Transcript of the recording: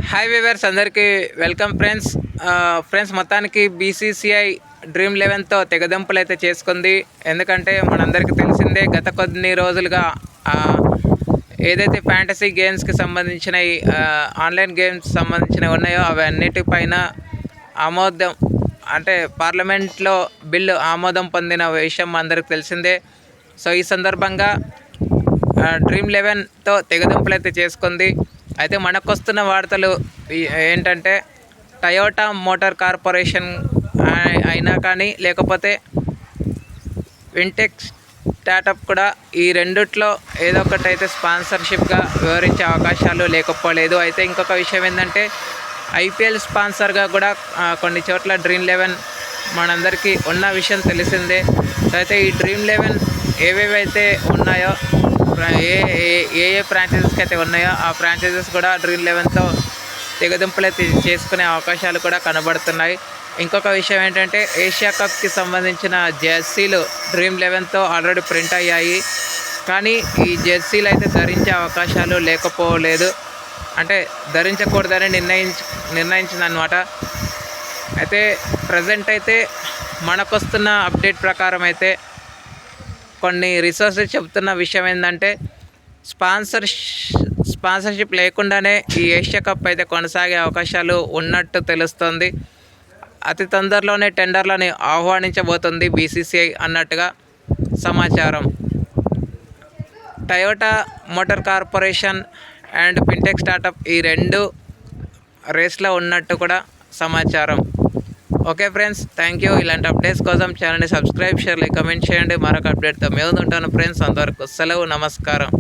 Hi weavers అందరికీ welcome friends మొత్తానికి BCCI డ్రీమ్11తో తెగదెంపులు అయితే చేసుకుంది. ఎందుకంటే మనందరికీ తెలిసిందే గత కొన్ని రోజులుగా ఏదైతే ఫ్యాంటసీ గేమ్స్కి సంబంధించిన ఆన్లైన్ గేమ్స్ సంబంధించినవి ఉన్నాయో అవన్నిటిపైన ఆమోదం అంటే పార్లమెంట్లో బిల్లు ఆమోదం పొందిన విషయం అందరికి తెలిసిందే. సో ఈ సందర్భంగా డ్రీమ్11తో తెగదెంపులు అయితే చేసుకుంది. అయితే మనకు వస్తున్న వార్తలు ఏంటంటే టయోటా మోటార్ కార్పొరేషన్ అయినా కానీ లేకపోతే వింటెక్ స్టార్టప్ కూడా ఈ రెండిట్లో ఏదో ఒకటి అయితే స్పాన్సర్షిప్గా వివరించే అవకాశాలు లేకపోలేదు. అయితే ఇంకొక విషయం ఏంటంటే ఐపీఎల్ స్పాన్సర్గా కూడా కొన్ని చోట్ల డ్రీమ్11 మనందరికీ ఉన్న విషయం తెలిసిందే. సో అయితే ఈ డ్రీమ్11 ఏవేవైతే ఉన్నాయో ఏ ఫ్రాంచైజెస్కి అయితే ఉన్నాయో ఆ ఫ్రాంచైజెస్ కూడా డ్రీమ్11తో తెగదింపులు అయితే చేసుకునే అవకాశాలు కూడా కనబడుతున్నాయి. ఇంకొక విషయం ఏంటంటే ఏషియా కప్కి సంబంధించిన జెర్సీలు డ్రీమ్11తో ఆల్రెడీ ప్రింట్ అయ్యాయి. కానీ ఈ జెర్సీలు అయితే ధరించే అవకాశాలు లేకపోలేదు, అంటే ధరించకూడదని నిర్ణయించిందనమాట. అయితే ప్రజెంట్ అయితే మనకొస్తున్న అప్డేట్ ప్రకారం అయితే కొన్ని రిసోర్సెస్ చెప్తున్న విషయం ఏంటంటే స్పాన్సర్షిప్ లేకుండానే ఈ ఏషియా కప్ అయితే కొనసాగే అవకాశాలు ఉన్నట్టు తెలుస్తుంది. అతి తొందరలోనే టెండర్లని ఆహ్వానించబోతుంది బీసీసీఐ అన్నట్టుగా సమాచారం. Toyota motor corporation and fintech startup ఈ రెండు రేస్లో ఉన్నట్టు కూడా సమాచారం. Okay friends, thank you. ఇలాంటి అప్డేట్స్ కోసం ఛానల్ని సబ్స్క్రైబ్, షేర్, కమెంట్ చేయండి. మరొక అప్డేట్తో మేము ఉంటాను ఫ్రెండ్స్. అంతవరకు సెలవు, నమస్కారం.